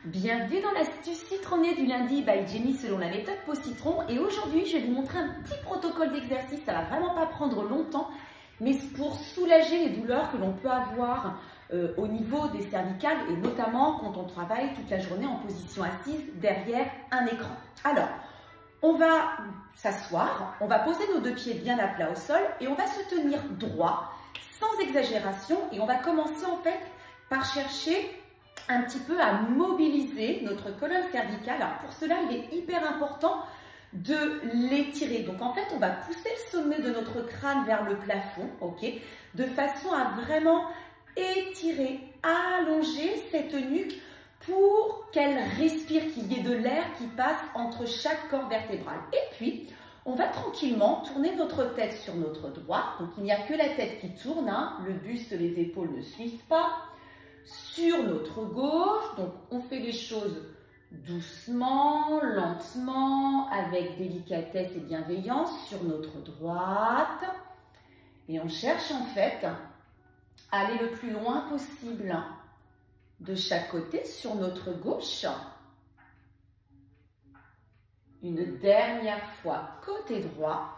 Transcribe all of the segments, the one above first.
Bienvenue dans l'astuce citronnée du lundi by Jenny selon la méthode Peau Citron. Et aujourd'hui, je vais vous montrer un petit protocole d'exercice. Ça va vraiment pas prendre longtemps, mais pour soulager les douleurs que l'on peut avoir au niveau des cervicales et notamment quand on travaille toute la journée en position assise derrière un écran. Alors, on va s'asseoir, on va poser nos deux pieds bien à plat au sol et on va se tenir droit, sans exagération. Et on va commencer en fait par chercher un petit peu à mobiliser notre colonne cervicale. Alors pour cela, il est hyper important de l'étirer. Donc en fait, on va pousser le sommet de notre crâne vers le plafond, ok, de façon à vraiment étirer, allonger cette nuque pour qu'elle respire, qu'il y ait de l'air qui passe entre chaque corps vertébral. Et puis, on va tranquillement tourner notre tête sur notre droite. Donc il n'y a que la tête qui tourne, hein. Le buste, les épaules ne suivent pas. Sur notre gauche, donc on fait les choses doucement, lentement, avec délicatesse et bienveillance sur notre droite. Et on cherche en fait à aller le plus loin possible de chaque côté sur notre gauche. Une dernière fois côté droit.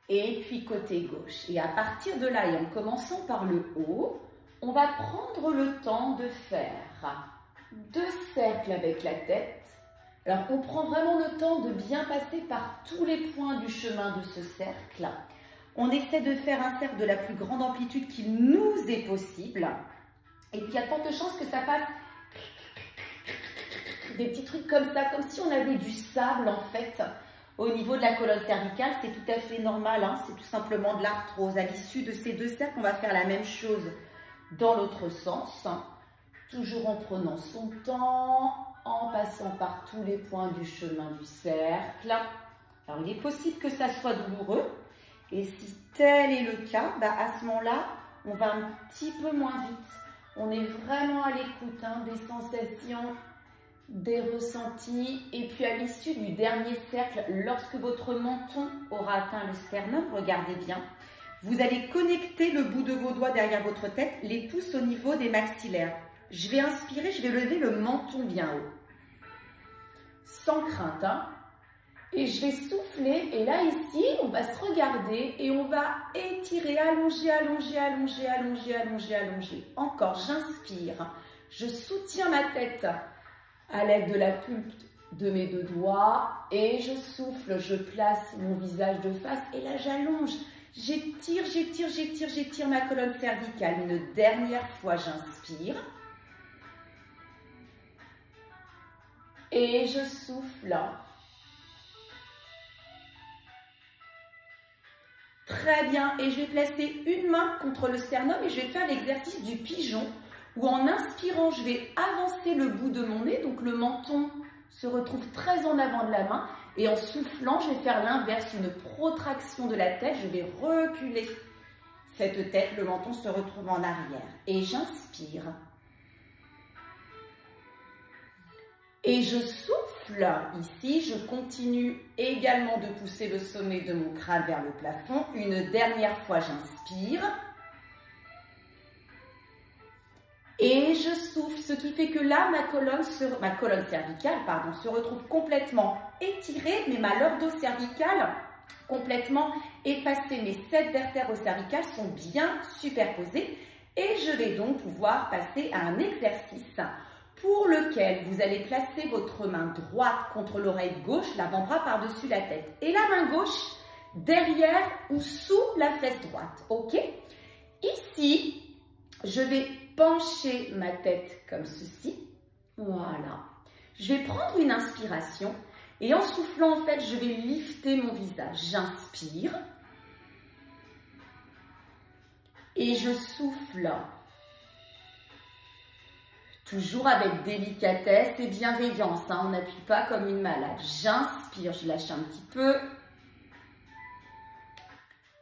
Et puis côté gauche. Et à partir de là, et en commençant par le haut, on va prendre le temps de faire 2 cercles avec la tête. Alors on prend vraiment le temps de bien passer par tous les points du chemin de ce cercle. On essaie de faire un cercle de la plus grande amplitude qu'il nous est possible. Et puis il y a de fortes chances que ça fasse des petits trucs comme ça, comme si on avait du sable en fait. Au niveau de la colonne cervicale, c'est tout à fait normal, hein, c'est tout simplement de l'arthrose. À l'issue de ces 2 cercles, on va faire la même chose dans l'autre sens, toujours en prenant son temps, en passant par tous les points du chemin du cercle. Alors, il est possible que ça soit douloureux, et si tel est le cas, à ce moment-là, on va un petit peu moins vite. On est vraiment à l'écoute des sensations, des ressentis, et puis à l'issue du dernier cercle, lorsque votre menton aura atteint le sternum, regardez bien, vous allez connecter le bout de vos doigts derrière votre tête, les pouces au niveau des maxillaires. Je vais inspirer, je vais lever le menton bien haut, sans crainte, et je vais souffler, et là ici, on va se regarder, et on va étirer, allonger, allonger, allonger, allonger, allonger, allonger. Encore, j'inspire, je soutiens ma tête à l'aide de la pulpe de mes 2 doigts et je souffle, je place mon visage de face et là j'allonge, j'étire, j'étire, j'étire, j'étire ma colonne cervicale. Une dernière fois, j'inspire et je souffle. Très bien, et je vais placer une main contre le sternum et je vais faire l'exercice du pigeon, où en inspirant, je vais avancer le bout de mon nez, donc le menton se retrouve très en avant de la main, et en soufflant, je vais faire l'inverse, une protraction de la tête, je vais reculer cette tête, le menton se retrouve en arrière, et j'inspire. Et je souffle, ici, je continue également de pousser le sommet de mon crâne vers le plafond, une dernière fois, j'inspire. Et je souffle, ce qui fait que là, ma colonne cervicale se retrouve complètement étirée, mais ma lordo-cervicale complètement effacée. Mes 7 vertèbres cervicales sont bien superposées et je vais donc pouvoir passer à un exercice pour lequel vous allez placer votre main droite contre l'oreille gauche, l'avant-bras par-dessus la tête et la main gauche derrière ou sous la fesse droite. Ok? Ici, je vais pencher ma tête comme ceci, voilà. Je vais prendre une inspiration et en soufflant, en fait, je vais lifter mon visage. J'inspire et je souffle, toujours avec délicatesse et bienveillance, on n'appuie pas comme une malade. J'inspire, je lâche un petit peu,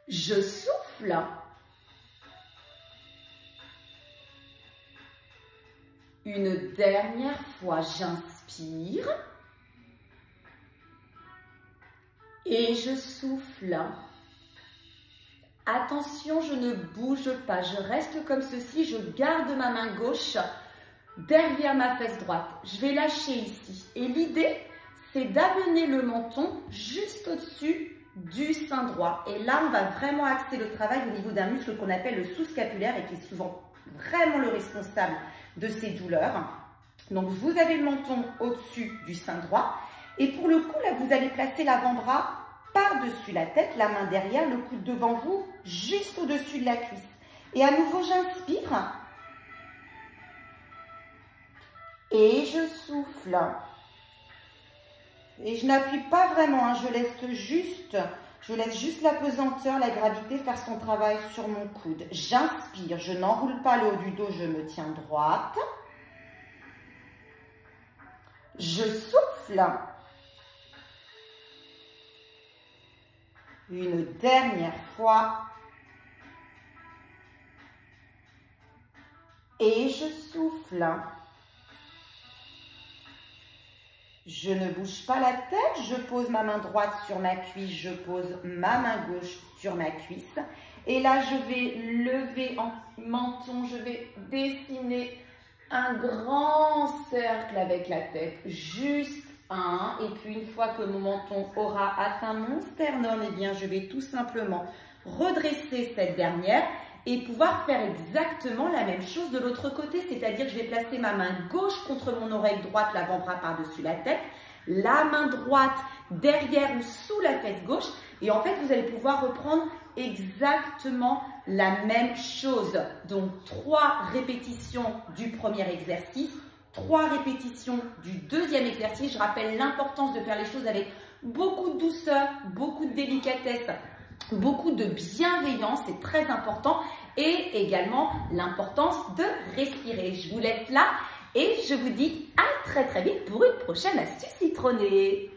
je souffle. Une dernière fois, j'inspire et je souffle. Attention, je ne bouge pas, je reste comme ceci, je garde ma main gauche derrière ma fesse droite. Je vais lâcher ici. Et l'idée, c'est d'amener le menton juste au-dessus du sein droit. Et là, on va vraiment axer le travail au niveau d'un muscle qu'on appelle le sous-scapulaire et qui est souvent vraiment le responsable de ces douleurs. Donc, vous avez le menton au-dessus du sein droit. Et pour le coup, là, vous allez placer l'avant-bras par-dessus la tête, la main derrière, le coude devant vous, juste au-dessus de la cuisse. Et à nouveau, j'inspire. Et je souffle. Et je n'appuie pas vraiment, hein, je laisse juste la pesanteur, la gravité faire son travail sur mon coude. J'inspire, je n'enroule pas le haut du dos, je me tiens droite. Je souffle. Une dernière fois. Et je souffle. Je ne bouge pas la tête, je pose ma main droite sur ma cuisse, je pose ma main gauche sur ma cuisse. Et là, je vais lever en menton, je vais dessiner un grand cercle avec la tête, juste un. Et puis, une fois que mon menton aura atteint mon sternum, eh bien, je vais tout simplement redresser cette dernière et pouvoir faire exactement la même chose de l'autre côté, c'est-à-dire que je vais placer ma main gauche contre mon oreille droite, l'avant-bras par-dessus la tête, la main droite derrière ou sous la fesse gauche, et en fait, vous allez pouvoir reprendre exactement la même chose. Donc, 3 répétitions du premier exercice, 3 répétitions du deuxième exercice. Je rappelle l'importance de faire les choses avec beaucoup de douceur, beaucoup de délicatesse, beaucoup de bienveillance, c'est très important, et également l'importance de respirer. Je vous laisse là et je vous dis à très vite pour une prochaine astuce citronnée.